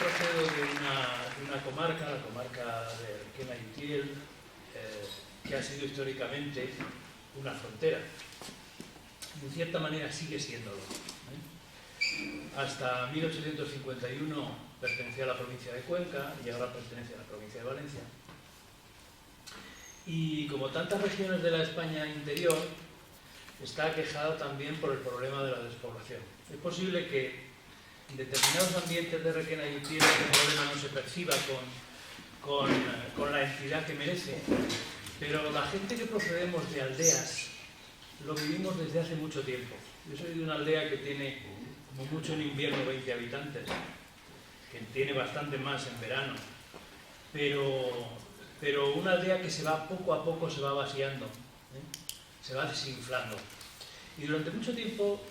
procedo de una comarca, la comarca de Requena y Utiel, que ha sido históricamente una frontera. En cierta manera sigue siéndolo. Hasta 1851 pertenecía a la provincia de Cuenca y ahora pertenece a la provincia de Valencia. Y como tantas regiones de la España interior, está aquejada también por el problema de la despoblación. Es posible que en determinados ambientes de Requena y Utiel este problema no se perciba con la entidad que merece, pero la gente que procedemos de aldeas lo vivimos desde hace mucho tiempo. Yo soy de una aldea que tiene, como mucho en invierno, 20 habitantes, que tiene bastante más en verano, pero una aldea que se va poco a poco se va vaciando, se va desinflando. Y durante mucho tiempo,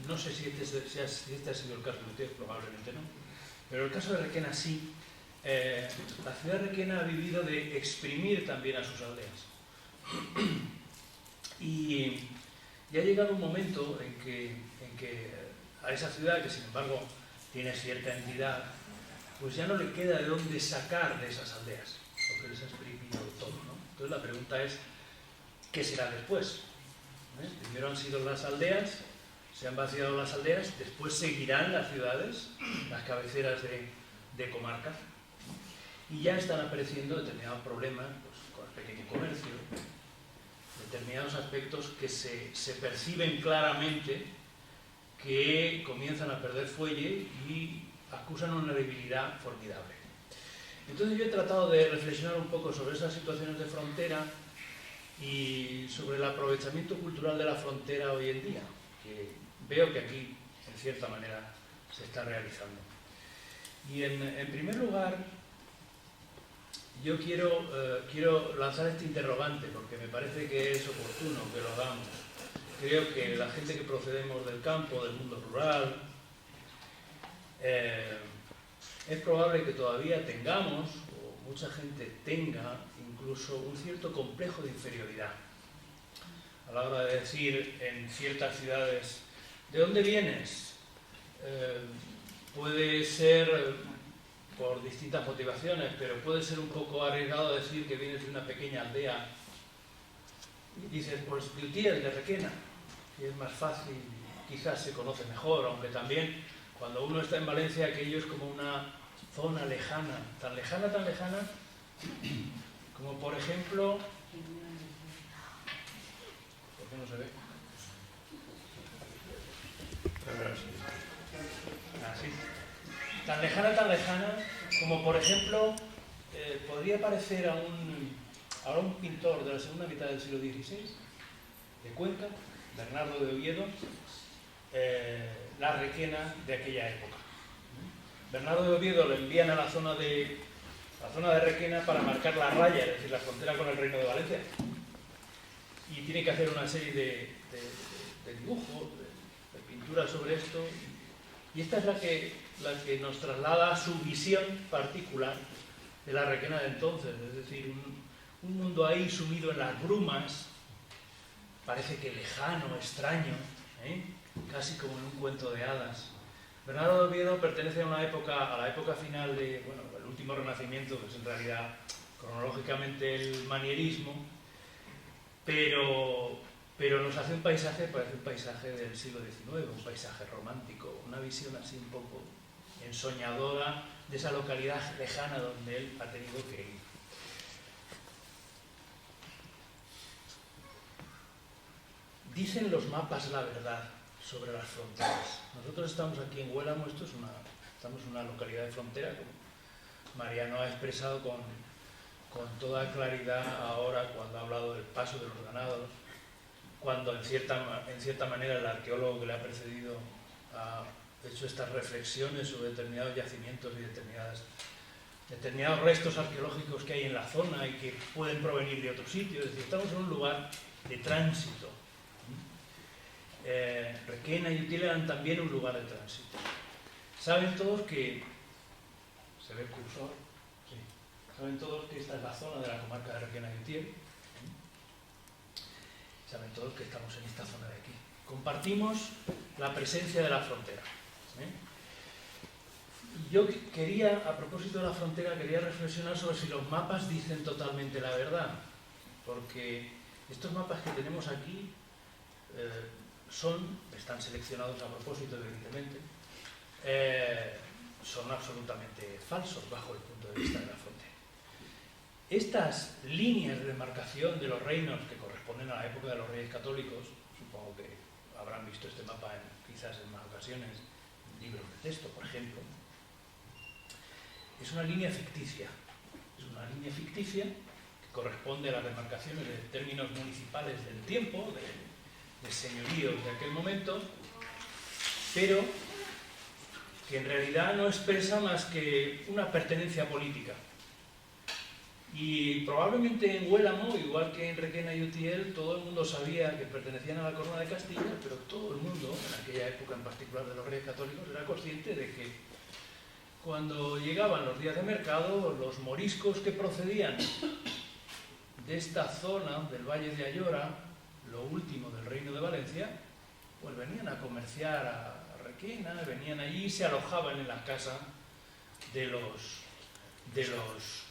no sé si este ha sido el caso de ustedes, probablemente no, pero el caso de Requena sí. La ciudad de Requena ha vivido de exprimir también a sus aldeas. Y ha llegado un momento en que a esa ciudad, que sin embargo tiene cierta entidad, pues ya no le queda de dónde sacar de esas aldeas, porque les ha exprimido todo, ¿no? Entonces la pregunta es, ¿qué será después? Primero han sido las aldeas, se han vaciado las aldeas, después seguirán las ciudades, las cabeceras de comarca, y ya están apareciendo determinados problemas pues, con el pequeño comercio, determinados aspectos que se perciben claramente que comienzan a perder fuelle y acusan una debilidad formidable. Entonces yo he tratado de reflexionar un poco sobre esas situaciones de frontera y sobre el aprovechamiento cultural de la frontera hoy en día, que veo que aquí, en cierta manera, se está realizando. Y en primer lugar, yo quiero lanzar este interrogante, porque me parece que es oportuno que lo hagamos. Creo que la gente que procedemos del campo, del mundo rural, es probable que todavía tengamos, o mucha gente tenga, incluso un cierto complejo de inferioridad a la hora de decir en ciertas ciudades, ¿de dónde vienes? Puede ser por distintas motivaciones, pero puede ser un poco arriesgado decir que vienes de una pequeña aldea y dices, pues de Utiel, de Requena, que es más fácil, quizás se conoce mejor, aunque también cuando uno está en Valencia aquello es como una zona lejana, tan lejana, como por ejemplo... ¿Por qué no se ve? Así. Tan lejana, como por ejemplo, podría parecer a un pintor de la segunda mitad del siglo XVI, de Cuenca, Bernardo de Oviedo, la Requena de aquella época. Bernardo de Oviedo lo envían a la zona de Requena para marcar la raya, es decir, la frontera con el Reino de Valencia. Y tiene que hacer una serie de dibujos, de pinturas sobre esto. Y esta es la que nos traslada a su visión particular de la Requena de entonces, es decir, un mundo ahí sumido en las brumas, parece que lejano, extraño, casi como en un cuento de hadas. Bernardo de Oviedo pertenece a la época final de, bueno, el último Renacimiento, que es en realidad cronológicamente el manierismo, pero nos hace un paisaje, parece un paisaje del siglo XIX, un paisaje romántico, una visión así un poco ensoñadora de esa localidad lejana donde él ha tenido que ir. Dicen los mapas la verdad sobre las fronteras. Nosotros estamos aquí en Huélamo, estamos en una localidad de frontera, como Mariano ha expresado con toda claridad ahora cuando ha hablado del paso de los ganados, cuando en cierta manera el arqueólogo que le ha precedido ha hecho estas reflexiones sobre determinados yacimientos y determinados restos arqueológicos que hay en la zona y que pueden provenir de otros sitios. Es decir, estamos en un lugar de tránsito. Requena y Utiel eran también un lugar de tránsito. Saben todos que... ¿Se ve el cursor? Sí. Saben todos que esta es la zona de la comarca de Requena y Utiel. Saben todos que estamos en esta zona de aquí. Compartimos la presencia de la frontera. yo quería, a propósito de la frontera, quería reflexionar sobre si los mapas dicen totalmente la verdad, porque estos mapas que tenemos aquí están seleccionados a propósito, evidentemente, son absolutamente falsos bajo el punto de vista de la frontera. Estas líneas de demarcación de los reinos que corresponden a la época de los reyes católicos, supongo que habrán visto este mapa quizás en más ocasiones, en libros de texto, por ejemplo, es una línea ficticia. Es una línea ficticia que corresponde a las demarcaciones de términos municipales del tiempo, de señoríos de aquel momento, pero que en realidad no expresa más que una pertenencia política. Y probablemente en Huélamo, igual que en Requena y Utiel, todo el mundo sabía que pertenecían a la Corona de Castilla, pero todo el mundo, en aquella época en particular de los reyes católicos, era consciente de que cuando llegaban los días de mercado, los moriscos que procedían de esta zona del Valle de Ayora, lo último del Reino de Valencia, pues venían a comerciar a Requena, venían allí y se alojaban en las casas de los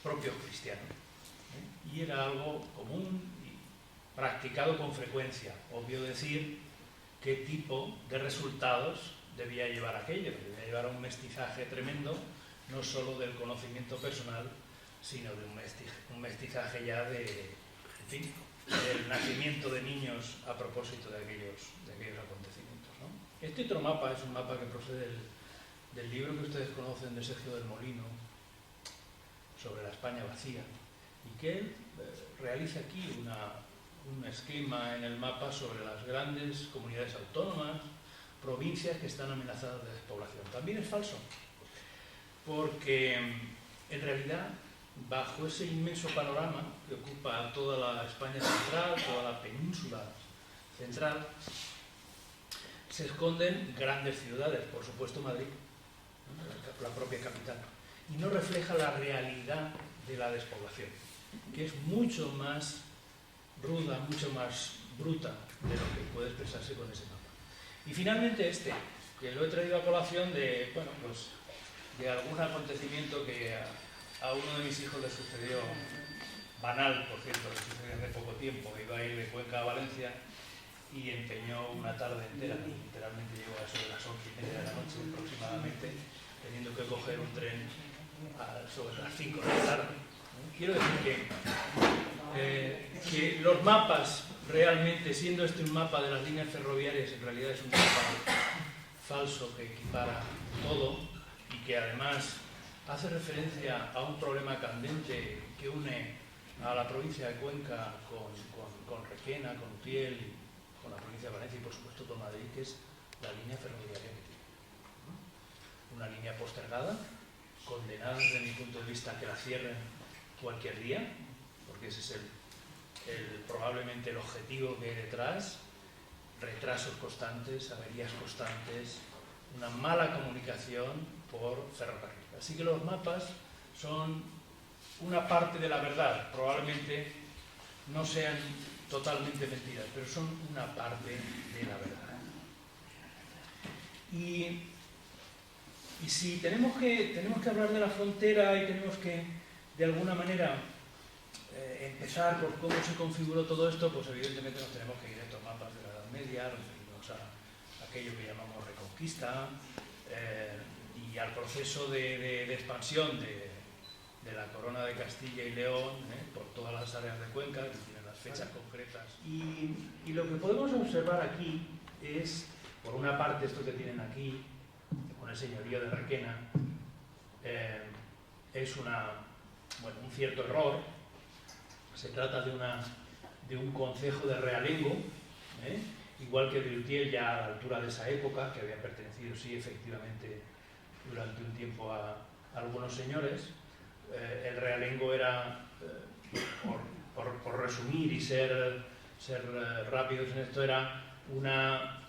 propios cristianos. Y era algo común y practicado con frecuencia. Obvio decir qué tipo de resultados debía llevar aquello. Debía llevar un mestizaje tremendo, no solo del conocimiento personal, sino de un mestizaje ya del nacimiento de niños a propósito de aquellos acontecimientos, ¿no? Este otro mapa es un mapa que procede del libro que ustedes conocen de Sergio del Molino, sobre la España vacía, y que él realiza aquí un esquema en el mapa sobre las grandes comunidades autónomas, provincias que están amenazadas de despoblación. También es falso, porque en realidad, bajo ese inmenso panorama que ocupa toda la España central, toda la península central, se esconden grandes ciudades, por supuesto Madrid, la propia capital, y no refleja la realidad de la despoblación, que es mucho más ruda, mucho más bruta de lo que puede expresarse con ese mapa. Y finalmente que lo he traído a colación de algún acontecimiento que a uno de mis hijos le sucedió, banal, por cierto, le sucedió hace poco tiempo. Iba a ir de Cuenca a Valencia y empeñó una tarde entera, literalmente llegó a eso de las 11:30 de la noche aproximadamente, teniendo que coger un tren sobre las 5 de la tarde. Quiero decir que los mapas, realmente, siendo este un mapa de las líneas ferroviarias, en realidad es un mapa falso que equipara todo y que además hace referencia a un problema candente que une a la provincia de Cuenca con Requena, con Utiel, con la provincia de Valencia y por supuesto con Madrid, que es la línea ferroviaria que tiene. Una línea postergada, condenada desde mi punto de vista a que la cierren cualquier día, porque ese es probablemente el objetivo que hay detrás: retrasos constantes, averías constantes, una mala comunicación por ferrocarril. Así que los mapas son una parte de la verdad, probablemente no sean totalmente mentiras, pero son una parte de la verdad. Y si tenemos que hablar de la frontera y tenemos que, de alguna manera, empezar por cómo se configuró todo esto, pues evidentemente nos tenemos que ir a estos mapas de la Edad Media, nos referimos a aquello que llamamos Reconquista, y al proceso de expansión de la Corona de Castilla y León por todas las áreas de Cuenca, que tienen las fechas concretas. Y lo que podemos observar aquí es, por una parte, esto que tienen aquí, con el señorío de Requena, es un cierto error. Se trata de un concejo de realengo, igual que de Utiel, ya a la altura de esa época, que había pertenecido, sí, efectivamente, durante un tiempo a algunos señores. El realengo era, por resumir y ser rápidos en esto, era una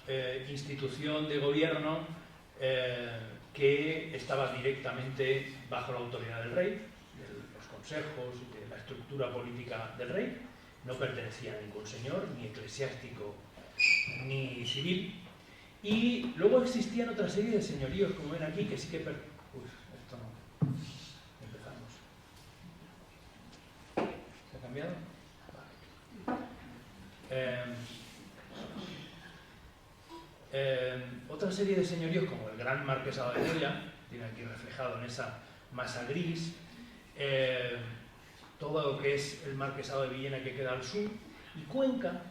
institución de gobierno que estaba directamente bajo la autoridad del rey, de los consejos y de la estructura política del rey. No pertenecía a ningún señor, ni eclesiástico, ni civil. Y luego existían otra serie de señoríos, como ven aquí, que sí que esto no. Empezamos. ¿Se ha cambiado? Vale. Otra serie de señoríos, como el Gran Marquesado de Goya, tiene aquí reflejado en esa masa gris, todo lo que es el Marquesado de Villena, que queda al sur, y Cuenca,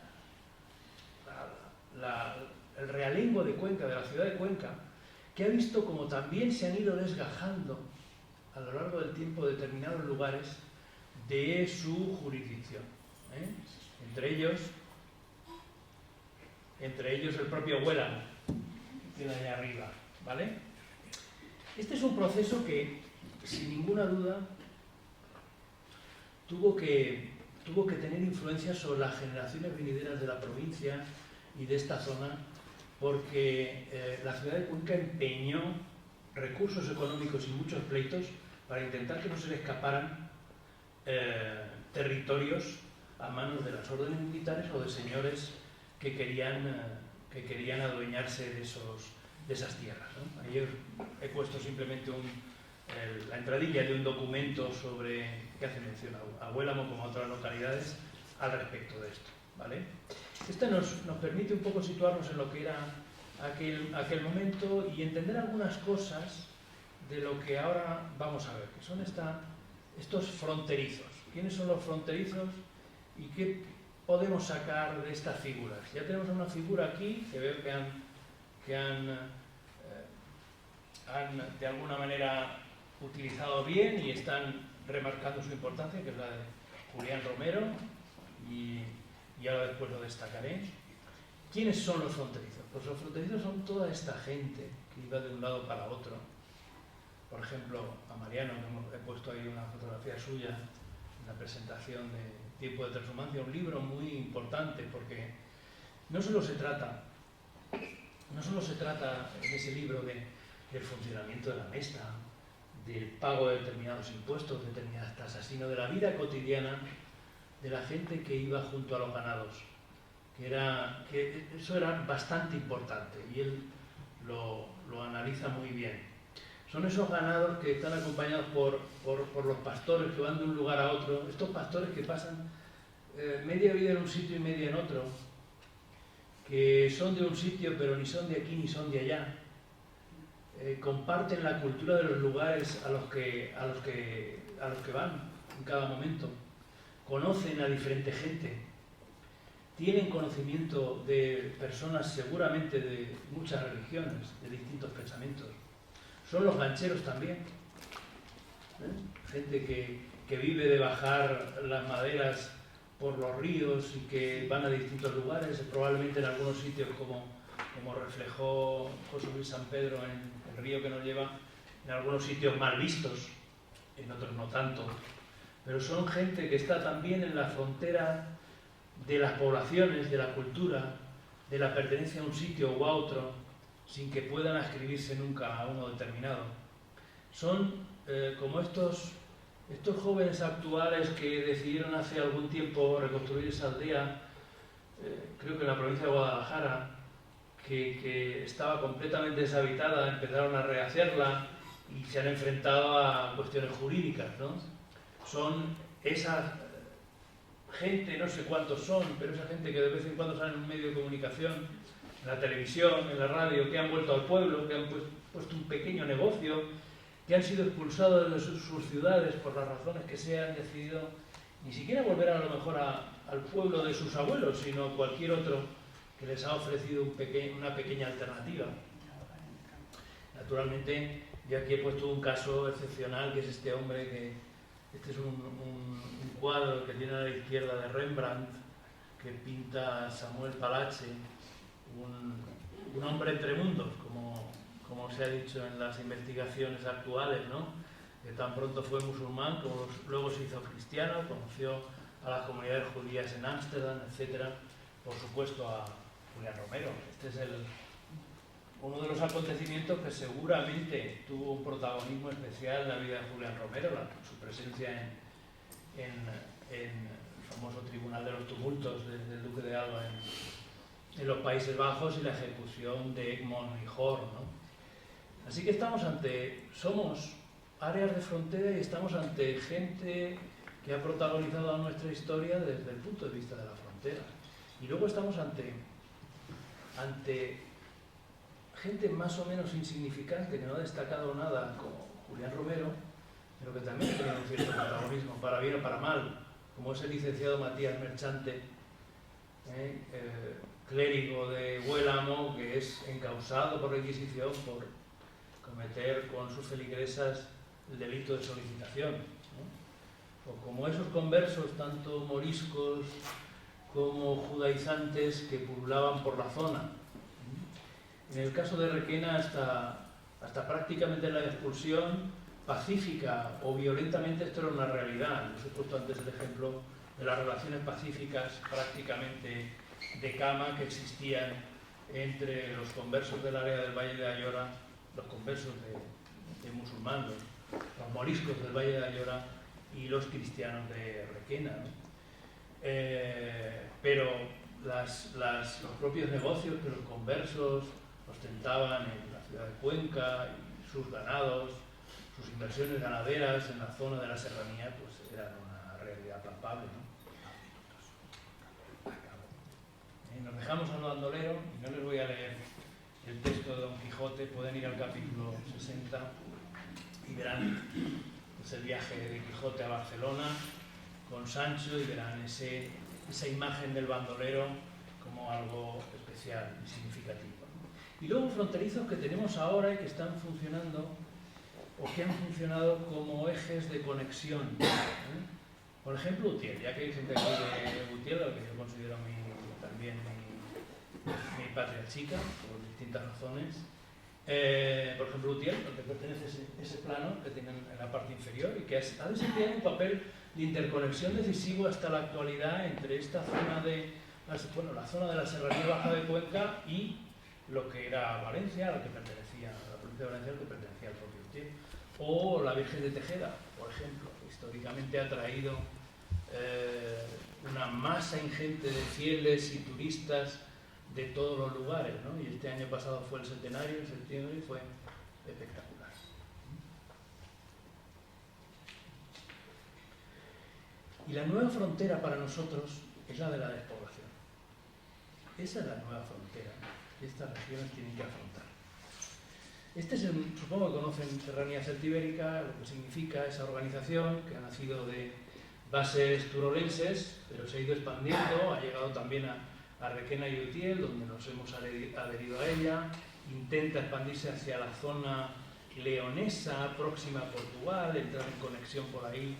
el realengo de Cuenca, de la ciudad de Cuenca, que ha visto como también se han ido desgajando a lo largo del tiempo determinados lugares de su jurisdicción. Entre ellos el propio Huélamo, que queda allá arriba, ¿vale? Este es un proceso que, sin ninguna duda, tuvo que tener influencia sobre las generaciones venideras de la provincia y de esta zona, porque la ciudad de Cuenca empeñó recursos económicos y muchos pleitos para intentar que no se le escaparan territorios a manos de las órdenes militares o de señores que querían adueñarse de esas tierras, ¿no? Ayer he puesto simplemente la entradilla de un documento que hace mención a Huélamo como a otras localidades al respecto de esto, ¿vale? Esto nos permite un poco situarnos en lo que era aquel momento y entender algunas cosas de lo que ahora vamos a ver, que son estos fronterizos. ¿Quiénes son los fronterizos y qué podemos sacar de estas figuras? Ya tenemos una figura aquí que veo que han de alguna manera utilizado bien y están remarcando su importancia, que es la de Julián Romero, y ahora después lo destacaré. ¿Quiénes son los fronterizos? Pues los fronterizos son toda esta gente que iba de un lado para otro. Por ejemplo, a Mariano, que he puesto ahí una fotografía suya en la presentación de Tiempo de Transhumancia, un libro muy importante, porque no solo se trata en ese libro del funcionamiento de la Mesta, del pago de determinados impuestos, determinadas tasas, sino de la vida cotidiana de la gente que iba junto a los ganados, que eso era bastante importante, y él lo analiza muy bien. Son esos ganados que están acompañados por los pastores que van de un lugar a otro, estos pastores que pasan media vida en un sitio y media en otro, que son de un sitio pero ni son de aquí ni son de allá, comparten la cultura de los lugares a los que van en cada momento, conocen a diferente gente, tienen conocimiento de personas seguramente de muchas religiones, de distintos pensamientos. Son los gancheros también, gente que vive de bajar las maderas por los ríos y que van a distintos lugares, probablemente en algunos sitios como reflejó José Luis San Pedro en el río que nos lleva, en algunos sitios mal vistos, en otros no tanto, pero son gente que está también en la frontera de las poblaciones, de la cultura, de la pertenencia a un sitio u a otro, sin que puedan adscribirse nunca a uno determinado. Son como estos jóvenes actuales que decidieron hace algún tiempo reconstruir esa aldea, creo que en la provincia de Guadalajara, que estaba completamente deshabitada, empezaron a rehacerla y se han enfrentado a cuestiones jurídicas, ¿no? Son esa gente, no sé cuántos son, pero esa gente que de vez en cuando sale en un medio de comunicación, en la televisión, en la radio, que han vuelto al pueblo, que han puesto un pequeño negocio, que han sido expulsados de sus ciudades por las razones que se han decidido ni siquiera volver a lo mejor al pueblo de sus abuelos, sino cualquier otro que les ha ofrecido una pequeña alternativa. Naturalmente, yo aquí he puesto un caso excepcional, que es este hombre este es un cuadro que tiene a la izquierda de Rembrandt, que pinta Samuel Palache, un hombre entre mundos, como se ha dicho en las investigaciones actuales, ¿no? Que tan pronto fue musulmán, como luego se hizo cristiano, conoció a las comunidades judías en Ámsterdam, etc. Por supuesto a Julián Romero. Este es uno de los acontecimientos que seguramente tuvo un protagonismo especial en la vida de Julián Romero, su presencia en el famoso Tribunal de los Tumultos del Duque de Alba en los Países Bajos y la ejecución de Egmont y Hoorn, ¿no? Así que somos áreas de frontera y estamos ante gente que ha protagonizado nuestra historia desde el punto de vista de la frontera. Y luego estamos ante gente más o menos insignificante que no ha destacado nada, como Julián Romero, pero que también tiene un cierto protagonismo, para bien o para mal, como es el licenciado Matías Merchante, clérigo de Huélamo, que es encausado por la Inquisición por cometer con sus feligresas el delito de solicitación, ¿no? O como esos conversos, tanto moriscos como judaizantes, que pululaban por la zona. En el caso de Requena, hasta prácticamente la expulsión pacífica o violentamente, esto era una realidad. Os he puesto antes el ejemplo de las relaciones pacíficas prácticamente de cama que existían entre los conversos del área del Valle de Ayora, los conversos de musulmanes, los moriscos del Valle de Ayora y los cristianos de Requena, ¿no? Pero los propios negocios que los conversos ostentaban en la ciudad de Cuenca y sus ganados, sus inversiones ganaderas en la zona de la serranía, pues eran una realidad palpable, ¿no? Nos dejamos a un bandolero y no les voy a leer el texto de Don Quijote, pueden ir al capítulo 60 y verán el viaje de Quijote a Barcelona con Sancho y verán esa imagen del bandolero como algo especial y significativo, ¿no? Y luego fronterizos que tenemos ahora y que están funcionando o que han funcionado como ejes de conexión, ¿eh? Por ejemplo, Utiel, ya que hay gente aquí de Utiel, lo que yo considero también mi patria chica, por distintas razones. Por ejemplo, Utiel, donde pertenece ese plano que tienen en la parte inferior y que ha desempeñado un papel de interconexión decisivo hasta la actualidad entre esta zona la zona de la Serranía Baja de Cuenca y lo que era Valencia, la provincia de Valencia, al que pertenecía al propio Utiel. O la Virgen de Tejeda, por ejemplo, que históricamente ha traído una masa ingente de fieles y turistas de todos los lugares, ¿no? Y este año pasado fue el centenario, en septiembre, y fue espectacular. Y la nueva frontera para nosotros es la de la despoblación. Esa es la nueva frontera que estas regiones tienen que afrontar. Supongo que conocen Serranía Celtibérica, lo que significa esa organización que ha nacido de bases turolenses, pero se ha ido expandiendo, ha llegado también a Requena y Utiel, donde nos hemos adherido a ella, intenta expandirse hacia la zona leonesa, próxima a Portugal, entrar en conexión por ahí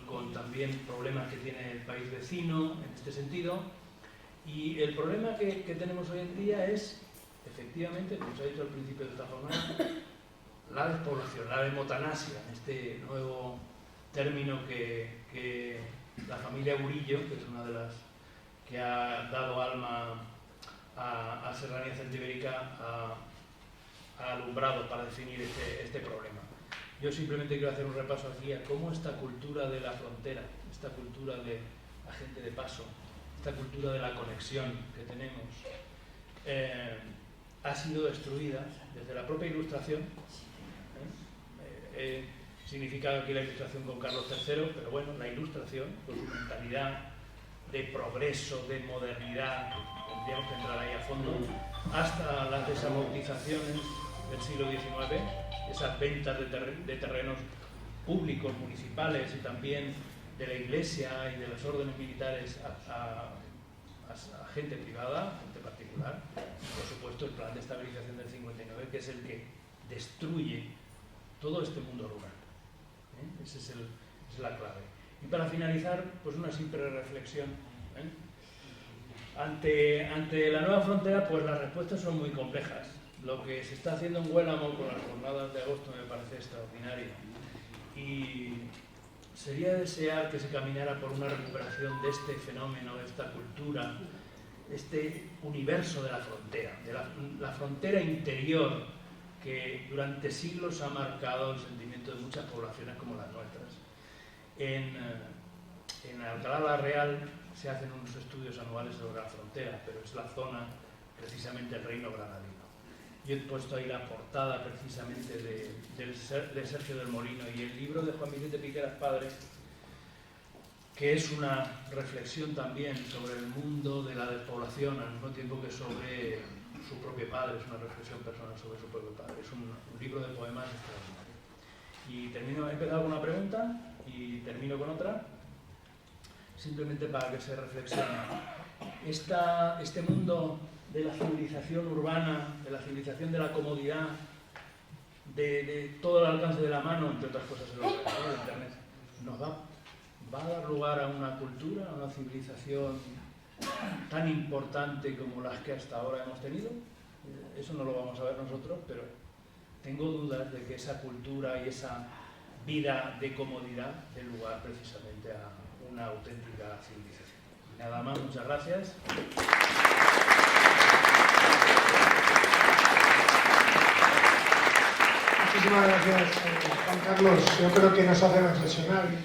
con también problemas que tiene el país vecino en este sentido. Y el problema que tenemos hoy en día es, efectivamente, como se ha dicho al principio de esta jornada, la despoblación, la demotanasia, este nuevo término que la familia Burillo, que es una de las que ha dado alma a Serranía Celtibérica, ha alumbrado para definir este problema. Yo simplemente quiero hacer un repaso aquí a cómo esta cultura de la frontera, esta cultura de la gente de paso, esta cultura de la conexión que tenemos, ha sido destruida desde la propia Ilustración. He significado aquí la Ilustración con Carlos III, pero bueno, la Ilustración, con su mentalidad de progreso, de modernidad, tendríamos que entrar ahí a fondo, hasta las desamortizaciones del siglo XIX, esas ventas de terrenos públicos, municipales y también de la Iglesia y de los órdenes militares a gente privada, gente particular, y por supuesto el plan de estabilización del 59, que es el que destruye todo este mundo rural. Esa es la clave. Y para finalizar, pues una simple reflexión. Ante la nueva frontera, pues las respuestas son muy complejas. Lo que se está haciendo en Huélamo con las jornadas de agosto me parece extraordinario. Y sería desear que se caminara por una recuperación de este fenómeno, de esta cultura, este universo de la frontera, de la frontera interior que durante siglos ha marcado el sentimiento de muchas poblaciones como las nuestras. En Alcalá la Real se hacen unos estudios anuales sobre la frontera, pero es la zona, precisamente el Reino Granadino. Yo he puesto ahí la portada precisamente del de Sergio del Molino, y el libro de Juan Vicente Piqueras Padre, que es una reflexión también sobre el mundo de la despoblación, al mismo tiempo que sobre su propio padre, es una reflexión personal sobre su propio padre. Es un libro de poemas extraordinario. Y he empezado con una pregunta y termino con otra, simplemente para que se reflexione. Este mundo de la civilización urbana, de la civilización de la comodidad, de todo el alcance de la mano, entre otras cosas el ordenador, el internet, nos va a dar lugar a una cultura, a una civilización tan importante como las que hasta ahora hemos tenido. Eso no lo vamos a ver nosotros, pero tengo dudas de que esa cultura y esa vida de comodidad dé lugar precisamente a una auténtica civilización. Nada más, muchas gracias. Muchísimas gracias, Juan Carlos. Yo creo que nos hace reflexionar.